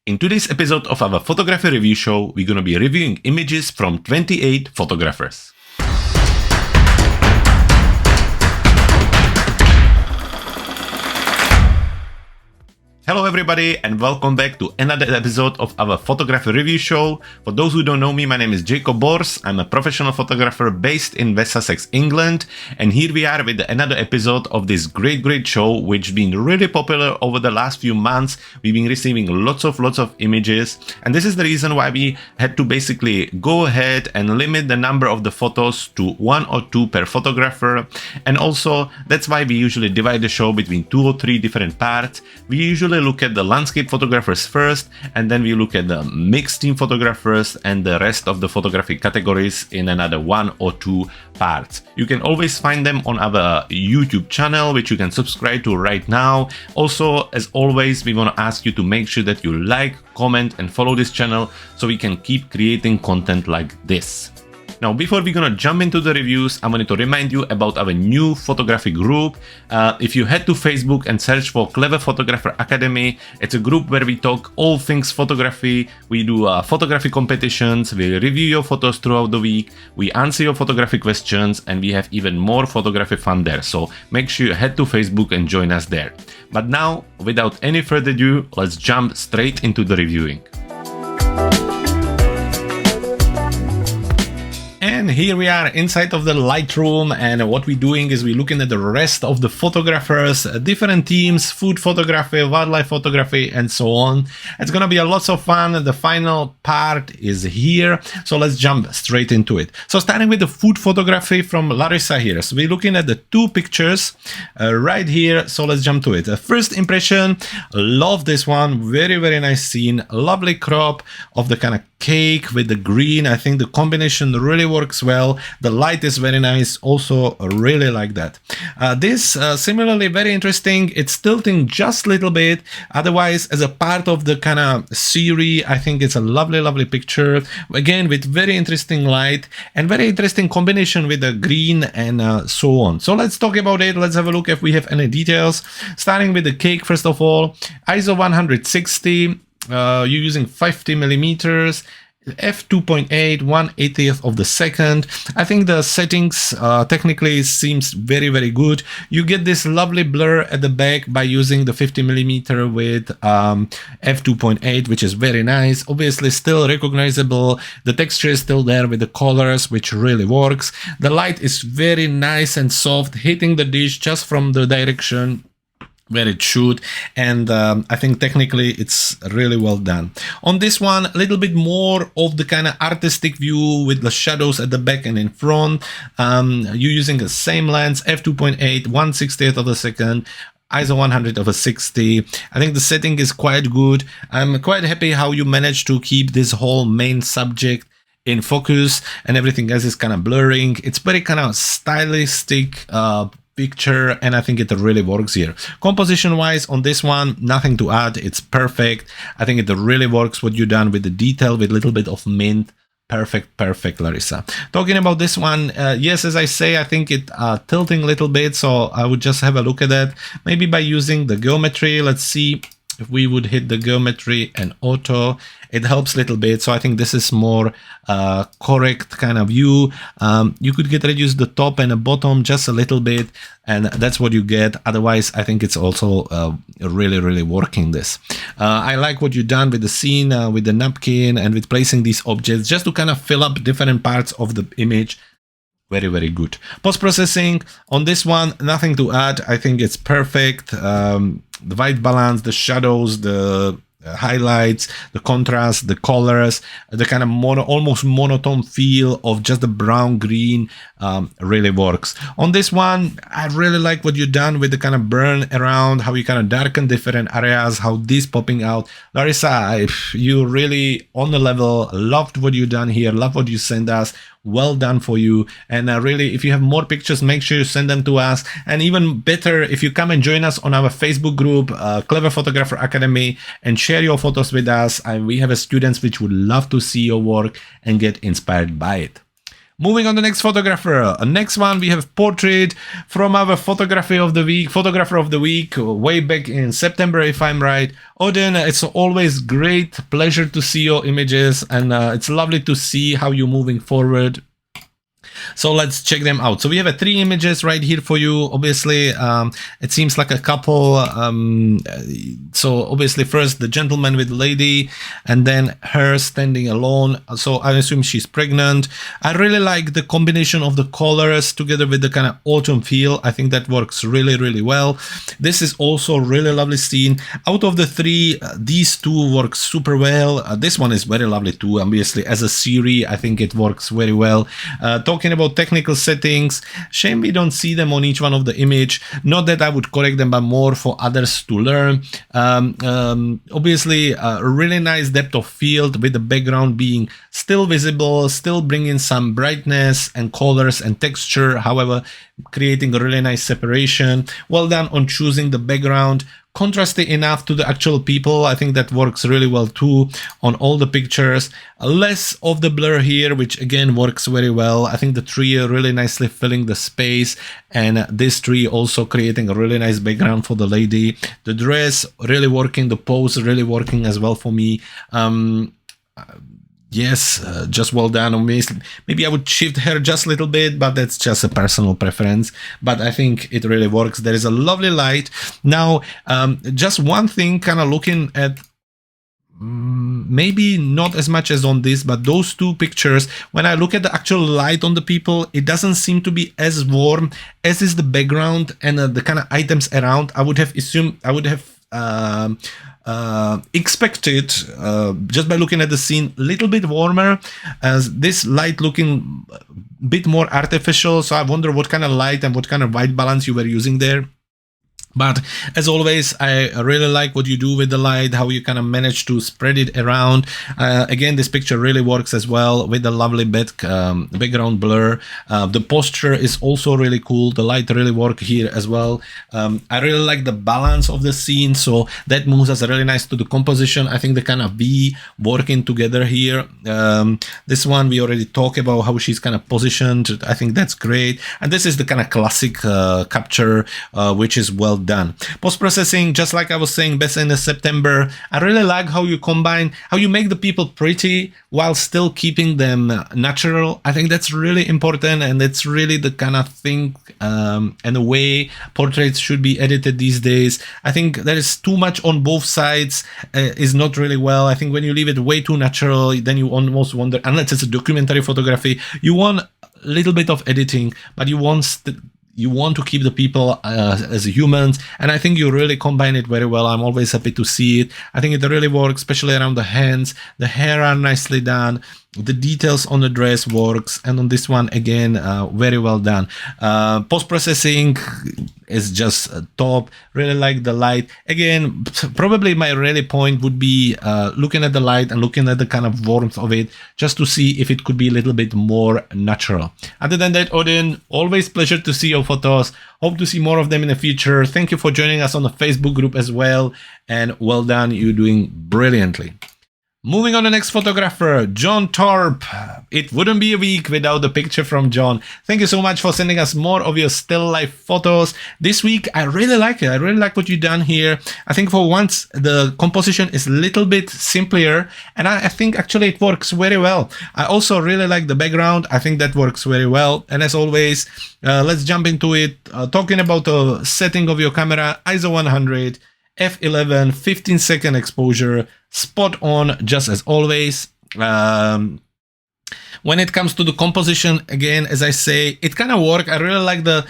In today's episode of our photography review show, we're gonna be reviewing images from 28 photographers. Hello everybody and welcome back to another episode of our photography review show. For those who don't know me, my name is Jakub. I'm a professional photographer based in West Sussex, England, and here we are with another episode of this great show which has been really popular over the last few months. We've been receiving lots of images, and this is the reason why we had to basically go ahead and limit the number of the photos to 1 or 2 per photographer, and also that's why we usually divide the show between 2 or 3 different parts. We usually look at the landscape photographers first, and then we look at the mixed team photographers and the rest of the photography categories in another 1 or 2 parts. You can always find them on our YouTube channel, which you can subscribe to right now. Also, as always, we want to ask you to make sure that you like, comment and follow this channel so we can keep creating content like this. Now, before we're gonna jump into the reviews, I wanted to remind you about our new photography group. If you head to Facebook and search for Clever Photographer Academy, it's a group where we talk all things photography. We do photography competitions, we review your photos throughout the week, we answer your photography questions, and we have even more photography fun there. So make sure you head to Facebook and join us there. But now, without any further ado, let's jump straight into the reviewing. And here we are inside of the Lightroom, and what we're doing is we're looking at the rest of the photographers, different teams, food photography, wildlife photography, and so on. It's gonna be a lots of fun. The final part is here, so let's jump straight into it. So starting with the food photography from Larisa here. So we're looking at the 2 pictures right here, so let's jump to it. First impression, love this one, very nice scene, lovely crop of the kind of cake with the green. I think the combination really works well. The light is very nice, also really like that. This similarly very interesting. It's tilting just a little bit, otherwise as a part of the kind of series I think it's a lovely picture, again with very interesting light and very interesting combination with the green and so on. So let's talk about it. Let's have a look if we have any details. Starting with the cake, first of all, ISO 160, you're using 50 millimeters, f2.8, 1/80th of the second. I think the settings technically seems very good. You get this lovely blur at the back by using the 50 millimeter with f2.8, which is very nice. Obviously still recognizable. The texture is still there with the colors, which really works. The light is very nice and soft, hitting the dish just from the direction where it should, and I think technically it's really well done. On this one, a little bit more of the kind of artistic view with the shadows at the back and in front. You're using the same lens, f2.8, 1/60th of a second, ISO 100/60. I think the setting is quite good. I'm quite happy how you managed to keep this whole main subject in focus and everything else is kind of blurring. It's very kind of stylistic picture, and I think it really works here. Composition wise on this one, nothing to add, it's perfect. I think it really works what you've done with the detail with a little bit of mint. Perfect Larisa. Talking about this one, yes, as I say, I think it tilting a little bit, so I would just have a look at that, maybe by using the geometry. Let's see if we would hit the geometry and auto, it helps a little bit. So I think this is more correct kind of view. You could reduce the top and the bottom just a little bit, and that's what you get. Otherwise, I think it's also really working this. I like what you've done with the scene, with the napkin and with placing these objects just to kind of fill up different parts of the image. Very good. Post-processing on this one, nothing to add. I think it's perfect. The white balance, the shadows, the highlights, the contrast, the colors, the kind of almost monotone feel of just the brown green really works. On this one, I really like what you've done with the kind of burn around, how you kind of darken different areas, how this popping out. Larisa, you really on the level, loved what you've done here, love what you sent us. Well done for you, and really, if you have more pictures, make sure you send them to us. And even better, if you come and join us on our Facebook group, Clever Photographer Academy, and share your photos with us. And we have students which would love to see your work and get inspired by it. Moving on to the next photographer. Next one, we have portrait from our photographer of the week, way back in September, if I'm right. Auden, it's always great pleasure to see your images, and it's lovely to see how you're moving forward. So let's check them out. So we have 3 images right here for you. Obviously, it seems like a couple. So obviously first the gentleman with the lady, and then her standing alone. So I assume she's pregnant. I really like the combination of the colors together with the kind of autumn feel. I think that works really, really well. This is also a really lovely scene. Out of the 3, these 2 work super well. This one is very lovely too. Obviously, as a series, I think it works very well. Talking about technical settings, shame we don't see them on each one of the image. Not that I would correct them, but more for others to learn. Obviously, a really nice depth of field with the background being still visible, still bringing some brightness and colors and texture, however, creating a really nice separation. Well done on choosing the background contrasty enough to the actual people. I think that works really well too on all the pictures. Less of the blur here, which again works very well. I think the tree are really nicely filling the space, and this tree also creating a really nice background for the lady. The dress really working, the pose really working as well for me. Yes, just well done on me. Maybe I would shift her just a little bit, but that's just a personal preference. But I think it really works. There is a lovely light. Now, just one thing, kind of looking at maybe not as much as on this, but those 2 pictures, when I look at the actual light on the people, it doesn't seem to be as warm as is the background and the kind of items around. I would have assumed, I would have expected, just by looking at the scene, a little bit warmer, as this light looking a bit more artificial. So I wonder what kind of light and what kind of white balance you were using there. But as always, I really like what you do with the light, how you kind of manage to spread it around. Again, this picture really works as well with the lovely background blur. The posture is also really cool. The light really work here as well. I really like the balance of the scene, so that moves us really nice to the composition. I think the kind of V working together here. This one we already talked about how she's kind of positioned. I think that's great. And this is the kind of classic capture, which is well done. Post-processing, just like I was saying best in September, I really like how you combine, how you make the people pretty while still keeping them natural. I think that's really important, and it's really the kind of thing and the way portraits should be edited these days. I think there is too much on both sides, is not really well. I think when you leave it way too natural, then you almost wonder, unless it's a documentary photography, you want a little bit of editing, but you want to keep the people as humans, and I think you really combine it very well. I'm always happy to see it. I think it really works, especially around the hands. The hair are nicely done. The details on the dress works, and on this one again, very well done. Post-processing is just top. Really like the light. Again, probably my really point would be looking at the light and looking at the kind of warmth of it, just to see if it could be a little bit more natural. Other than that, Auden, always pleasure to see your photos. Hope to see more of them in the future. Thank you for joining us on the Facebook group as well, and well done. You're doing brilliantly. Moving on to the next photographer, John Thorpe. It wouldn't be a week without the picture from John. Thank you so much for sending us more of your still life photos. This week, I really like it. I really like what you've done here. I think for once, the composition is a little bit simpler, and I think actually it works very well. I also really like the background. I think that works very well. And as always, let's jump into it. Talking about the setting of your camera, ISO 100, f11, 15-second exposure, spot on, just as always. When it comes to the composition, again, as I say, it kind of works. I really like the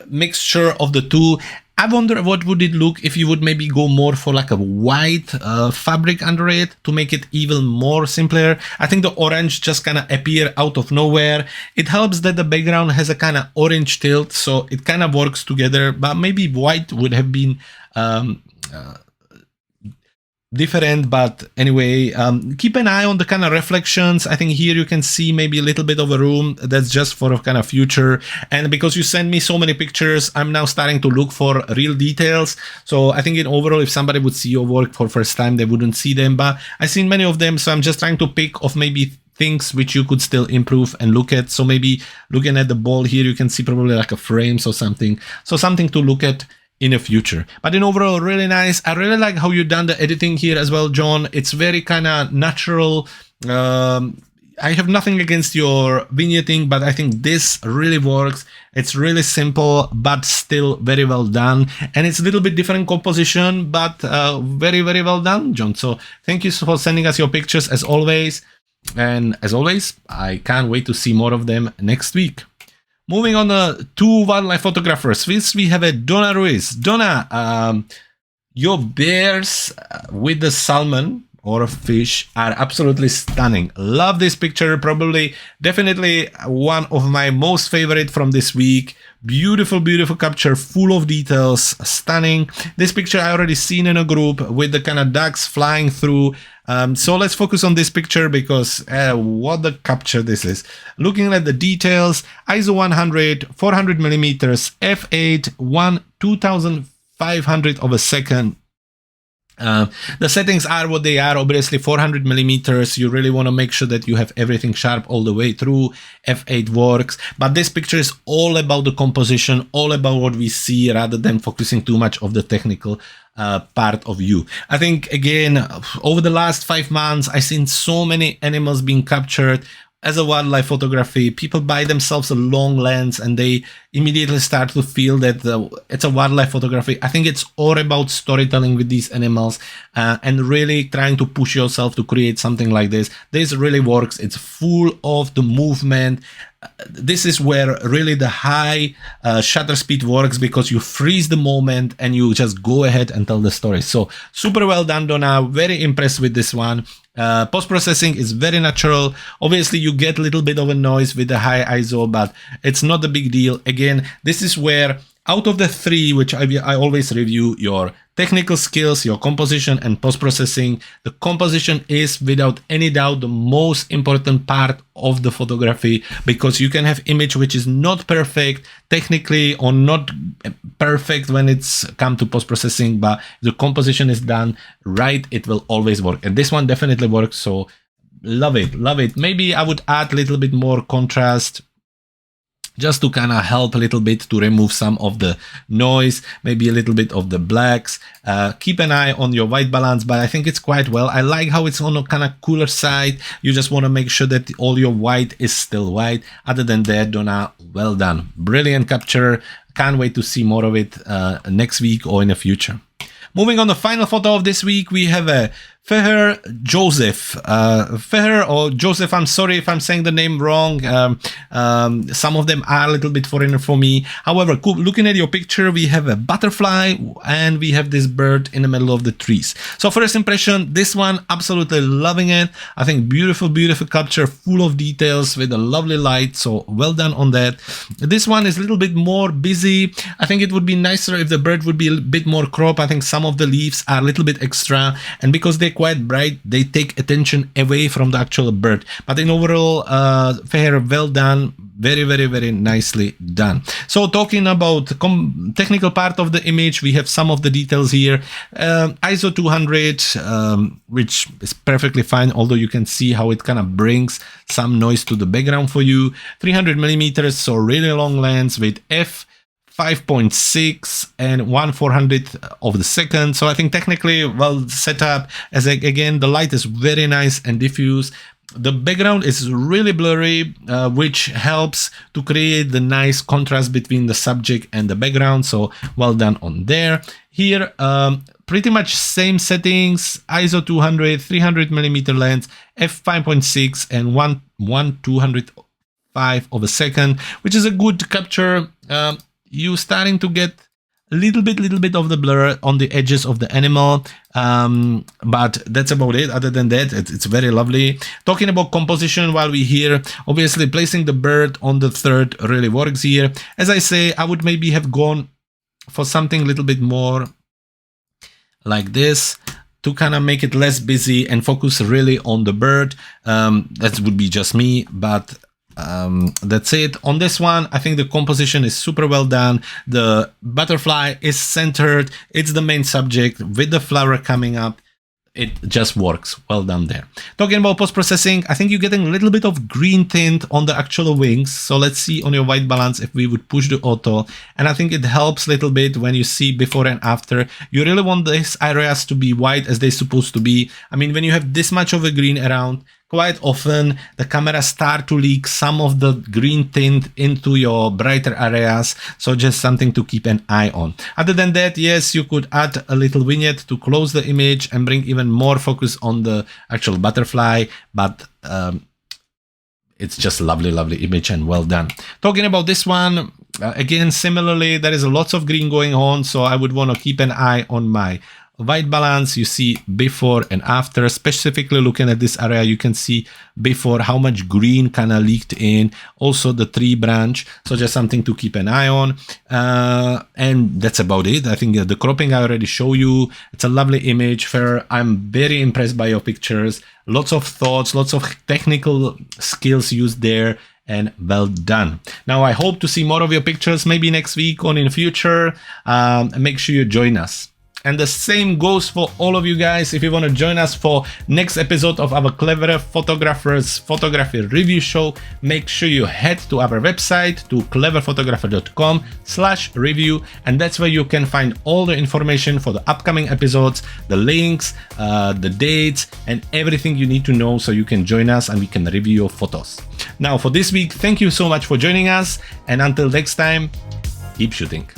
mixture of the two. I wonder what would it look if you would maybe go more for like a white fabric under it to make it even more simpler. I think the orange just kind of appear out of nowhere. It helps that the background has a kind of orange tilt, so it kind of works together, but maybe white would have been different. But anyway, keep an eye on the kind of reflections. I think here you can see maybe a little bit of a room. That's just for a kind of future. And because you send me so many pictures, I'm now starting to look for real details. So I think in overall, if somebody would see your work for first time, they wouldn't see them, but I've seen many of them. So I'm just trying to pick of maybe things which you could still improve and look at. So maybe looking at the ball here, you can see probably like a frames or something. So something to look at in the future. But in overall, really nice. I really like how you've done the editing here as well, John. It's very kind of natural. I have nothing against your vignetting, but I think this really works. It's really simple, but still very well done. And it's a little bit different composition, but very, very well done, John. So thank you for sending us your pictures as always. And as always, I can't wait to see more of them next week. Moving on to two wildlife photographers. First, we have a Donna Ruiz. Donna, your bears with the salmon or a fish are absolutely stunning. Love this picture. Probably, definitely one of my most favorite from this week. Beautiful, beautiful capture, full of details, stunning. This picture I already seen in a group with the kind of ducks flying through. So let's focus on this picture because what the capture this is. Looking at the details, ISO 100, 400 millimeters, f8, 2500 of a second. The settings are what they are. Obviously 400 millimeters. You really want to make sure that you have everything sharp all the way through. f8 works, but this picture is all about the composition, all about what we see rather than focusing too much of the technical part of you. I think again, over the last 5 months, I've seen so many animals being captured. As a wildlife photography, people buy themselves a long lens and they immediately start to feel that it's a wildlife photography. I think it's all about storytelling with these animals and really trying to push yourself to create something like this. This really works. It's full of the movement. This is where really the high shutter speed works because you freeze the moment and you just go ahead and tell the story. So super well done, Donna. Very impressed with this one. Post-processing is very natural. Obviously, you get a little bit of a noise with the high ISO, but it's not a big deal. Again, this is where out of the three, which I always review, your technical skills, your composition and post-processing, the composition is without any doubt the most important part of the photography because you can have image which is not perfect technically or not perfect when it's come to post-processing, but the composition is done right, it will always work. And this one definitely works, so love it, love it. Maybe I would add a little bit more contrast just to kind of help a little bit to remove some of the noise, maybe a little bit of the blacks. Keep an eye on your white balance, but I think it's quite well. I like how it's on a kind of cooler side. You just want to make sure that all your white is still white. Other than that, Donna, well done. Brilliant capture. Can't wait to see more of it next week or in the future. Moving on, the final photo of this week, we have a Feher Joseph. Feher or Joseph, I'm sorry if I'm saying the name wrong. Some of them are a little bit foreigner for me. However, looking at your picture, we have a butterfly and we have this bird in the middle of the trees. So first impression, this one, absolutely loving it. I think beautiful, beautiful capture, full of details with a lovely light. So well done on that. This one is a little bit more busy. I think it would be nicer if the bird would be a bit more crop. I think some of the leaves are a little bit extra, and because they're quite bright, they take attention away from the actual bird. But in overall, Feher, well done. Very, very, very nicely done. So talking about the technical part of the image, we have some of the details here. ISO 200, which is perfectly fine, although you can see how it kind of brings some noise to the background for you. 300 millimeters, so really long lens with f 5.6 and 1/400 of the second. So I think technically well set up. As again, the light is very nice and diffuse. The background is really blurry, which helps to create the nice contrast between the subject and the background. So well done on there. Here, pretty much same settings, ISO 200, 300 millimeter lens, f 5.6 and 1/205 of a second, which is a good capture. You starting to get a little bit of the blur on the edges of the animal, but that's about it. Other than that, it's very lovely. Talking about composition while we're here, obviously placing the bird on the third really works here. As I say, I would maybe have gone for something a little bit more like this to kind of make it less busy and focus really on the bird. That would be just me, but that's it. On this one, I think the composition is super well done. The butterfly is centered. It's the main subject with the flower coming up. it just works. Well done there. Talking about post-processing, I think you're getting a little bit of green tint on the actual wings. So let's see on your white balance if we would push the auto. And I think it helps a little bit when you see before and after. You really want these areas to be white as they're supposed to be. I mean, when you have this much of a green around, quite often the camera start to leak some of the green tint into your brighter areas, so just something to keep an eye on. Other than that, yes, you could add a little vignette to close the image and bring even more focus on the actual butterfly, but it's just a lovely image and well done. Talking about this one, again, similarly, there is lots of green going on, so I would want to keep an eye on my white balance. You see before and after. Specifically looking at this area, you can see before how much green kind of leaked in, also the tree branch, so just something to keep an eye on. And that's about it. I think the cropping I already show you. It's a lovely image. Feher, I'm very impressed by your pictures. Lots of thoughts, lots of technical skills used there, and well done. Now I hope to see more of your pictures maybe next week or in the future. Make sure you join us. And the same goes for all of you guys. If you want to join us for next episode of our Clever Photographers Photography Review Show, make sure you head to our website to cleverphotographer.com/review, and that's where you can find all the information for the upcoming episodes, the links, the dates, and everything you need to know so you can join us and we can review your photos. Now for this week, thank you so much for joining us, and until next time, keep shooting.